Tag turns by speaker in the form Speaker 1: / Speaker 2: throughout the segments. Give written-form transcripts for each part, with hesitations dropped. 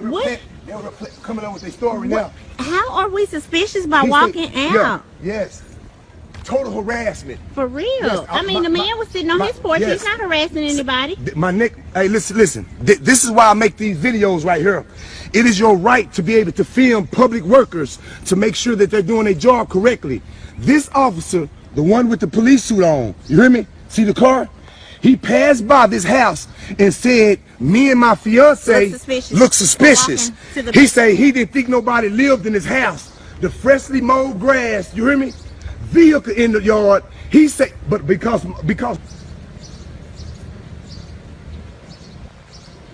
Speaker 1: What? They're coming up with their story now.
Speaker 2: How are we suspicious by walking out?
Speaker 1: Yeah, yes. Total harassment.
Speaker 2: For real. Yes, I mean, the man was sitting on his porch. Yes. He's not harassing anybody.
Speaker 1: My neck. Hey, listen. This is why I make these videos right here. It is your right to be able to film public workers to make sure that they're doing their job correctly. This officer, the one with the police suit on, you hear me? See the car? He passed by this house and said, me and my fiance look suspicious. He said he didn't think nobody lived in his house. The freshly mowed grass, you hear me? Vehicle in the yard. He said, but because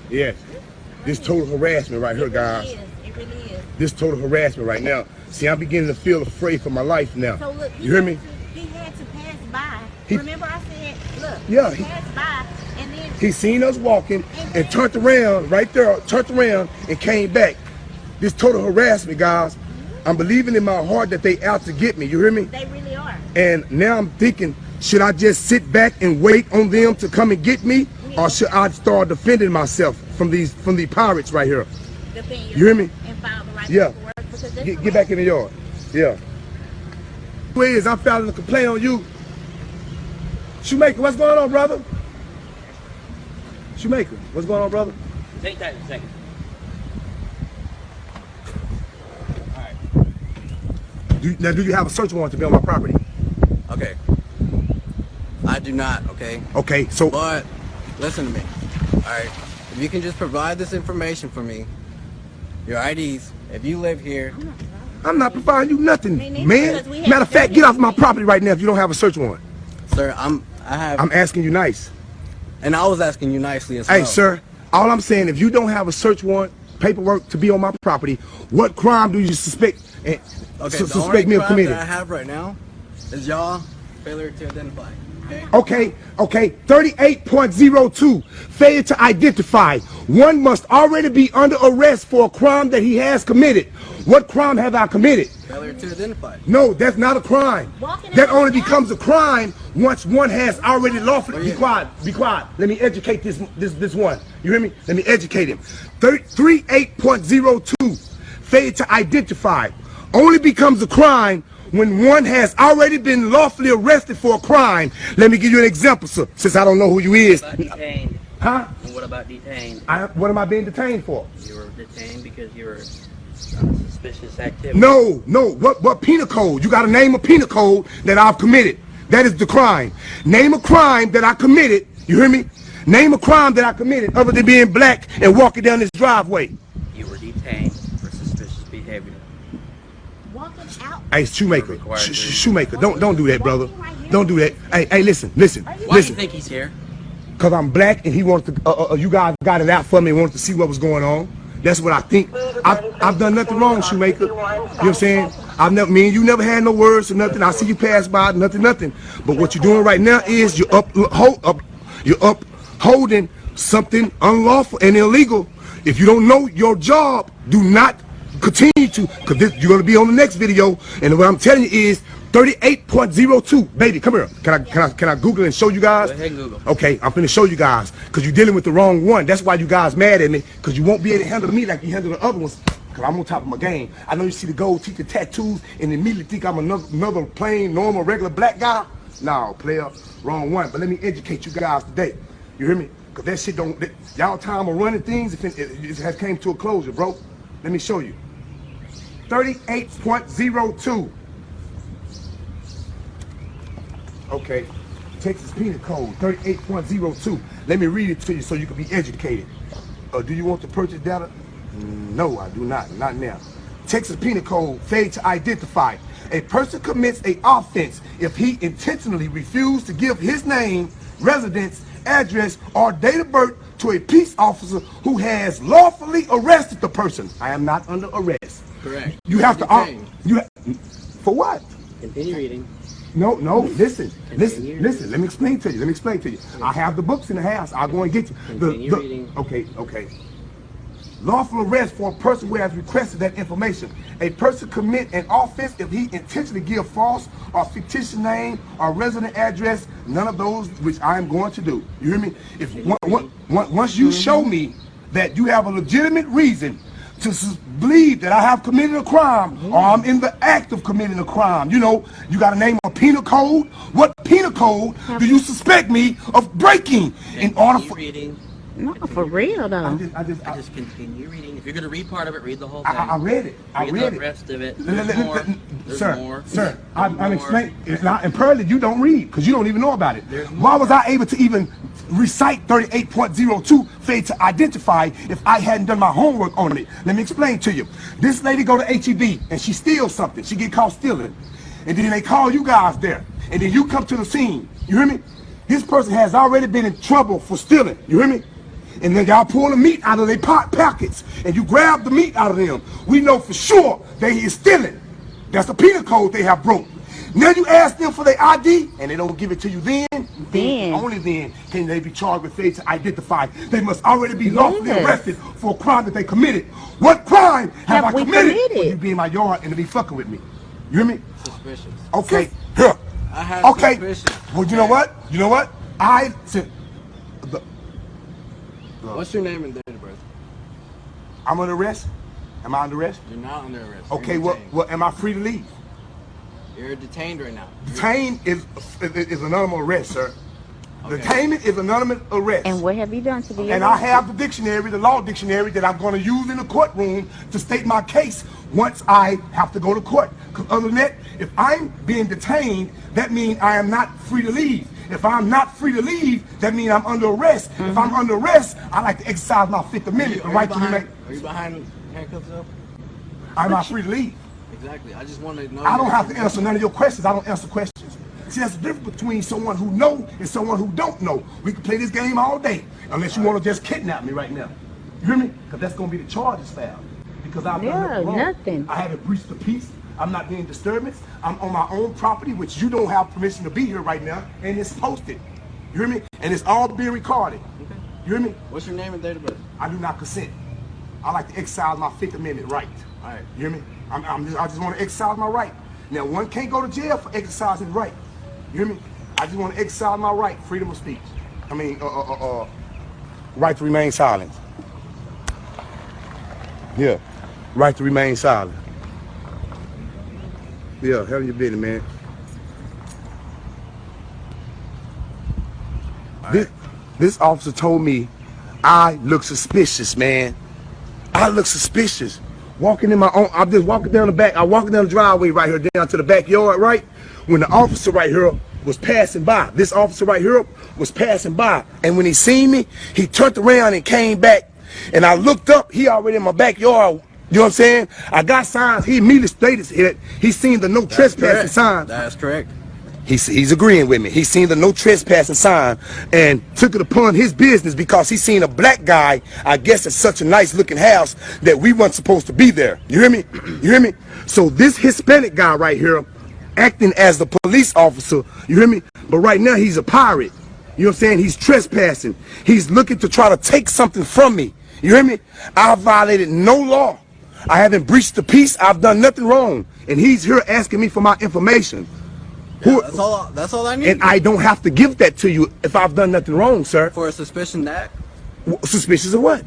Speaker 1: yeah, this total harassment right here, guys.
Speaker 2: It really is.
Speaker 1: This total harassment right now. See, I'm beginning to feel afraid for my life now.
Speaker 2: So look,
Speaker 1: you hear me?
Speaker 2: He had to pass by. Remember I said, look,
Speaker 1: yeah,
Speaker 2: he passed by and then
Speaker 1: he seen us walking and turned around right there, turned around and came back. This total harassment, guys. I'm believing in my heart that they out to get me. You hear me?
Speaker 2: They really are.
Speaker 1: And now I'm thinking, should I just sit back and wait on them to come and get me, or should I start defending myself from these pirates right here?
Speaker 2: Defend
Speaker 1: you hear me?
Speaker 2: And file the right
Speaker 1: yeah. Get back in the yard. Yeah. Is I'm filing a complaint on you. Shoemaker, what's going on, brother? Shoemaker, what's going on, brother?
Speaker 3: Take that in a second.
Speaker 1: Do you have a search warrant to be on my property?
Speaker 4: Okay. I do not, okay?
Speaker 1: Okay, so...
Speaker 4: But, listen to me. Alright, if you can just provide this information for me, your IDs, if you live here...
Speaker 1: I'm not providing you nothing, man. Matter of fact, get off my property right now if you don't have a search warrant.
Speaker 4: Sir, I'm
Speaker 1: asking you nice.
Speaker 4: And I was asking you nicely as well.
Speaker 1: Hey, sir, all I'm saying, if you don't have a search warrant, paperwork to be on my property, what crime do you suspect...
Speaker 4: Okay,
Speaker 1: suspect me of committing?
Speaker 4: That I have right now is y'all failure to identify.
Speaker 1: Okay, 38.02, failure to identify. One must already be under arrest for a crime that he has committed. What crime have I committed?
Speaker 4: Failure to identify.
Speaker 1: No, that's not a crime. That only becomes a crime once one has already lawfully... Be quiet. Let me educate this one. You hear me? Let me educate him. 38.02, failure to identify. Only becomes a crime when one has already been lawfully arrested for a crime. Let me give you an example, sir, since I don't know who you is.
Speaker 3: What about detained?
Speaker 1: Huh?
Speaker 3: And what about detained?
Speaker 1: What am I being detained for?
Speaker 3: You were detained because you were suspicious activity.
Speaker 1: No. What penal code? You got to name a penal code that I've committed. That is the crime. Name a crime that I committed. You hear me? Name a crime that I committed other than being black and walking down this driveway.
Speaker 3: You were detained for suspicious behavior.
Speaker 1: Hey, Shoemaker, Shoemaker, don't do that, brother. Don't do that. Hey, listen.
Speaker 3: Why do you think he's here?
Speaker 1: Because I'm black and he wanted to, you guys got it out for me and wanted to see what was going on. That's what I think. I've done nothing wrong, Shoemaker. You know what I'm saying? Me and you never had no words or nothing. I see you pass by, nothing. But what you're doing right now is you're upholding something unlawful and illegal. If you don't know your job, do not continue to, because you're going to be on the next video, and what I'm telling you is 38.02. Baby, come here. Can I Google and show you guys?
Speaker 3: Go ahead and Google.
Speaker 1: Okay, I'm finna show you guys, because you're dealing with the wrong one. That's why you guys mad at me, because you won't be able to handle me like you handle the other ones, because I'm on top of my game. I know you see the gold teeth and tattoos and immediately think I'm another plain, normal, regular black guy. No, player, wrong one. But let me educate you guys today. You hear me? Because that shit don't, y'all time of running things, it has came to a closure, bro. Let me show you. 38.02. Okay, Texas Penal Code 38.02. Let me read it to you so you can be educated. Do you want to purchase data? No, I do not. Not now. Texas Penal Code, failure to identify. A person commits an offense if he intentionally refused to give his name, residence, address, or date of birth to a peace officer who has lawfully arrested the person. I am not under arrest.
Speaker 4: Correct.
Speaker 1: You have to for what?
Speaker 4: Continue reading.
Speaker 1: No, listen. Let me explain to you. I have the books in the house. I'll go and get you.
Speaker 4: Continue reading.
Speaker 1: Okay. Lawful arrest for a person who has requested that information. A person commit an offense if he intentionally give false or fictitious name or resident address, none of those which I am going to do. You hear me? If once you show me that you have a legitimate reason believe that I have committed a crime or I'm in the act of committing a crime. You know, you got to name a penal code. What penal code do you suspect me of breaking in order for...
Speaker 3: reading.
Speaker 2: No, for real though.
Speaker 1: I just
Speaker 3: continue reading. If you're gonna read part of it, read the whole thing.
Speaker 1: I read it. I read
Speaker 3: the
Speaker 1: it.
Speaker 3: rest of it.
Speaker 1: Sir, I'm explaining. It's not, and Pearly, you don't read because you don't even know about it. Why was I able to even recite 38.02 failure to identify if I hadn't done my homework on it? Let me explain to you. This lady go to HEB and she steals something. She get caught stealing, and then they call you guys there, and then you come to the scene. You hear me? This person has already been in trouble for stealing. You hear me? And then y'all pull the meat out of their pockets and you grab the meat out of them. We know for sure they is stealing. That's the penal code they have broke. Now you ask them for their ID and they don't give it to you then only then can they be charged with failure to identify. They must already be lawfully arrested for a crime that they committed. What crime have I committed? For you be in my yard and to be fucking with me. You hear me?
Speaker 4: Suspicious.
Speaker 1: Okay, here.
Speaker 4: I have suspicion.
Speaker 1: Well, you know what? You know what? I said...
Speaker 4: What's your name and date of birth?
Speaker 1: I'm under arrest. Am I under arrest?
Speaker 4: You're not under arrest.
Speaker 1: Okay, well, am I free to leave?
Speaker 4: You're detained right now.
Speaker 1: Detained is anonymous arrest, sir. Okay. Detainment is anonymous arrest.
Speaker 2: And what have you done to be arrested?
Speaker 1: And I have the dictionary, the law dictionary, that I'm going to use in the courtroom to state my case once I have to go to court. Because other than that, if I'm being detained, that means I am not free to leave. If I'm not free to leave, that means I'm under arrest. If I'm under arrest, I like to exercise my Fifth Amendment, the right to remain.
Speaker 4: Are you behind handcuffs though?
Speaker 1: I'm not free to leave.
Speaker 4: Exactly. I just want to know.
Speaker 1: I don't have to answer none of your questions. I don't answer questions. See, that's the difference between someone who knows and someone who don't know. We can play this game all day, unless you want to just kidnap me right now. You hear me? Because that's going to be the charges filed. Because I've done nothing. I haven't breached the peace. I'm not being disturbance. I'm on my own property, which you don't have permission to be here right now, and it's posted. You hear me? And it's all being recorded.
Speaker 4: Okay.
Speaker 1: You hear me?
Speaker 4: What's your name and date of birth?
Speaker 1: I do not consent. I like to exercise my Fifth Amendment right.
Speaker 4: All right.
Speaker 1: You hear me? I just want to exercise my right. Now, one can't go to jail for exercising right. You hear me? I just want to exercise my right, freedom of speech. I mean, right to remain silent. Yeah, right to remain silent. Yeah, hell your business, man. This officer told me I look suspicious, man. I look suspicious. Walking in my own, I'm just walking down the back. I'm walking down the driveway right here, down to the backyard, right? When the officer right here was passing by, this officer right here was passing by. And when he seen me, he turned around and came back. And I looked up, he already in my backyard. You know what I'm saying? I got signs. He immediately stated that he seen the no trespassing sign.
Speaker 4: That's correct.
Speaker 1: He's agreeing with me. He seen the no trespassing sign and took it upon his business because he seen a black guy, I guess it's such a nice looking house, that we weren't supposed to be there. You hear me? You hear me? So this Hispanic guy right here acting as the police officer, you hear me? But right now he's a pirate. You know what I'm saying? He's trespassing. He's looking to try to take something from me. You hear me? I violated no law. I haven't breached the peace. I've done nothing wrong. And he's here asking me for my information.
Speaker 4: Yeah, that's all I need.
Speaker 1: And I don't have to give that to you if I've done nothing wrong, sir.
Speaker 4: For a suspicion that?
Speaker 1: Suspicious of what?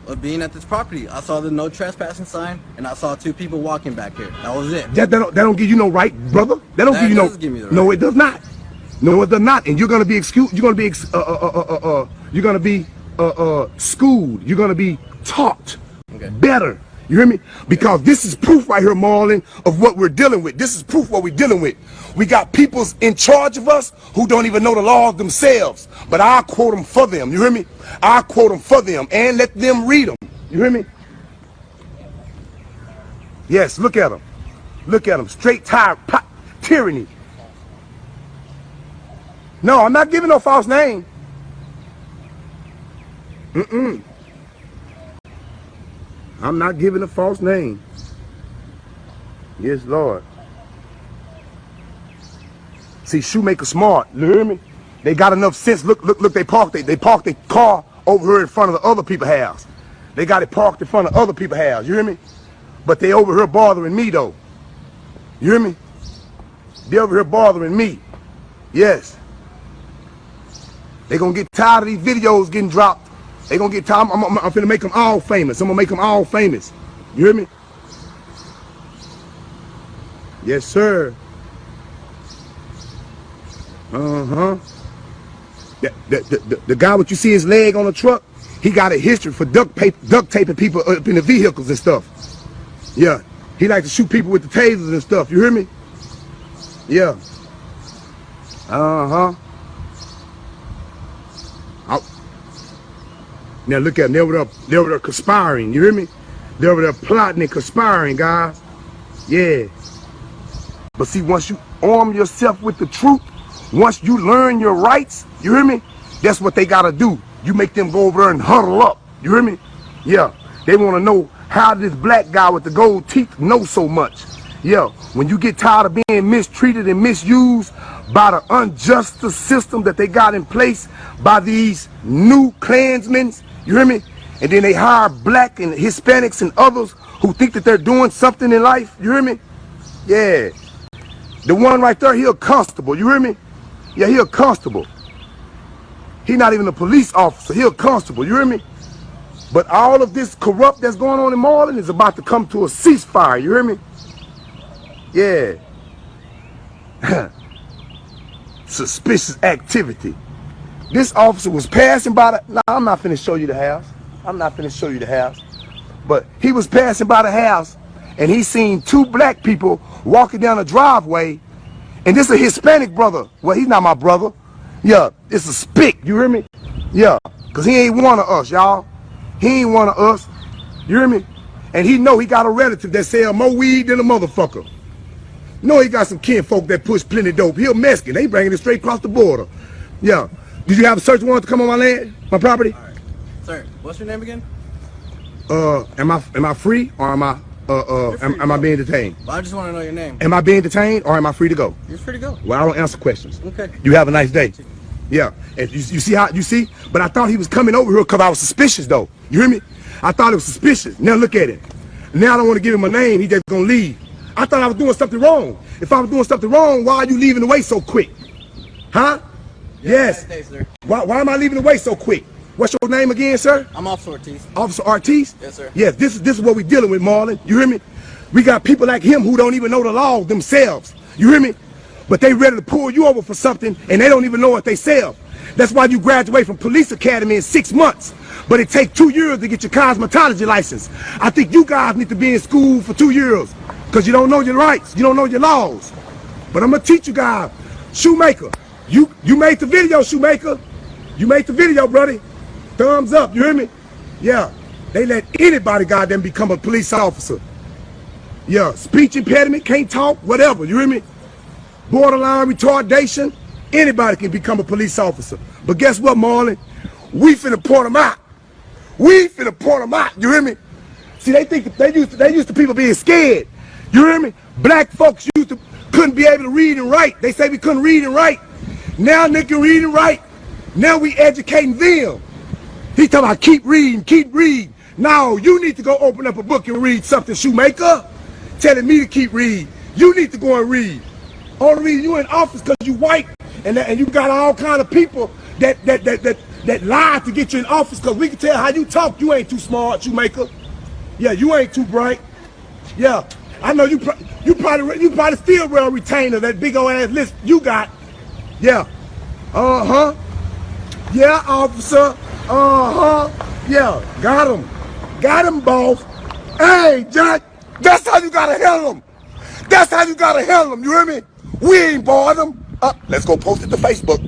Speaker 4: Of being at this property. I saw the no trespassing sign, and I saw two people walking back here. That was it.
Speaker 1: That don't give you no right, brother. That don't give you no.
Speaker 4: Give me the right.
Speaker 1: No, it does not. No, it does not. And you're gonna be excused. You're gonna be you're gonna be schooled. You're gonna be taught better. You hear me? Because this is proof right here, Marlon, of what we're dealing with. This is proof what we're dealing with. We got people in charge of us who don't even know the laws themselves. But I'll quote them for them. You hear me? I'll quote them for them and let them read them. You hear me? Yes, look at them. Look at them. Straight tyranny. No, I'm not giving no false name. I'm not giving a false name. Yes, Lord. See, shoemaker smart. You hear me? They got enough sense. Look, they parked their car over here in front of the other people's house. They got it parked in front of other people's house. You hear me? But they over here bothering me though. You hear me? They over here bothering me. Yes. They gonna get tired of these videos getting dropped They gonna get tired. I'm finna make them all famous. I'm gonna make them all famous. You hear me? Yes, sir. Uh-huh. The guy what you see his leg on the truck, he got a history for duct taping people up in the vehicles and stuff. Yeah. He like to shoot people with the tasers and stuff. You hear me? Yeah. Uh-huh. Now look at them. They over there conspiring. You hear me? They over there plotting and conspiring, guys. Yeah. But see, once you arm yourself with the truth, once you learn your rights, you hear me? That's what they gotta do. You make them go over there and huddle up. You hear me? Yeah. They want to know how this black guy with the gold teeth knows so much. Yeah. When you get tired of being mistreated and misused by the unjust system that they got in place by these new Klansmen, you hear me? And then they hire black and Hispanics and others who think that they're doing something in life. You hear me? Yeah. The one right there, he a constable. You hear me? Yeah, he a constable. He not even a police officer. He a constable. You hear me? But all of this corrupt that's going on in Marlin is about to come to a ceasefire. You hear me? Yeah. Suspicious activity. This officer was passing by the... Nah, I'm not finna show you the house. I'm not finna show you the house. But he was passing by the house and he seen two black people walking down the driveway. And this is a Hispanic brother. Well, he's not my brother. Yeah, it's a spick. You hear me? Yeah, because he ain't one of us, y'all. He ain't one of us. You hear me? And he know he got a relative that sell more weed than a motherfucker. Know he got some kinfolk that push plenty dope. He a Mexican. They bringing it straight across the border. Yeah. Did you have a search warrant to come on my land, my property?
Speaker 4: All right. Sir, what's your name again?
Speaker 1: Am I free or am I being detained?
Speaker 4: Well, I just want to know your name.
Speaker 1: Am I being detained or am I free to go?
Speaker 4: You're free to go.
Speaker 1: Well, I don't answer questions.
Speaker 4: Okay.
Speaker 1: You have a nice day. Yeah. And you see how you see? But I thought he was coming over here because I was suspicious though. You hear me? I thought it was suspicious. Now look at it. Now I don't want to give him a name. He just gonna leave. I thought I was doing something wrong. If I was doing something wrong, why are you leaving away so quick? Huh? Yes.
Speaker 4: Nice day, sir.
Speaker 1: Why am I leaving away so quick? What's your name again, sir?
Speaker 4: I'm Officer Ortiz.
Speaker 1: Officer Ortiz?
Speaker 4: Yes, sir.
Speaker 1: Yes, this is what we're dealing with, Marlon. You hear me? We got people like him who don't even know the law themselves. You hear me? But they ready to pull you over for something and they don't even know what they sell. That's why you graduate from police academy in 6 months. But it takes 2 years to get your cosmetology license. I think you guys need to be in school for 2 years because you don't know your rights. You don't know your laws. But I'm going to teach you guys. Shoemaker, you made the video, Shoemaker. You made the video, brother. Thumbs up, you hear me? Yeah. They let anybody goddamn become a police officer. Yeah, speech impediment, can't talk, whatever, you hear me? Borderline retardation, anybody can become a police officer. But guess what, Marlon? We finna point them out. We finna point them out, you hear me? See, they think they used to people being scared. You hear me? Black folks couldn't be able to read and write. They say we couldn't read and write. Now they can read and write. Now we educating them. He talking about keep reading, keep reading. No, you need to go open up a book and read something, Shoemaker. Telling me to keep reading. You need to go and read. Only reason you in office because you white and you got all kind of people that lie to get you in office because we can tell how you talk. You ain't too smart, Shoemaker. Yeah, you ain't too bright. Yeah, I know you probably still wear a retainer, that big old ass list you got. Yeah. Uh-huh. Yeah, officer. Uh-huh. Yeah, got him. Got him, boss. Hey, Jack, that's how you gotta handle him. That's how you gotta handle him, you hear me? We ain't bored them. Let's go post it to Facebook.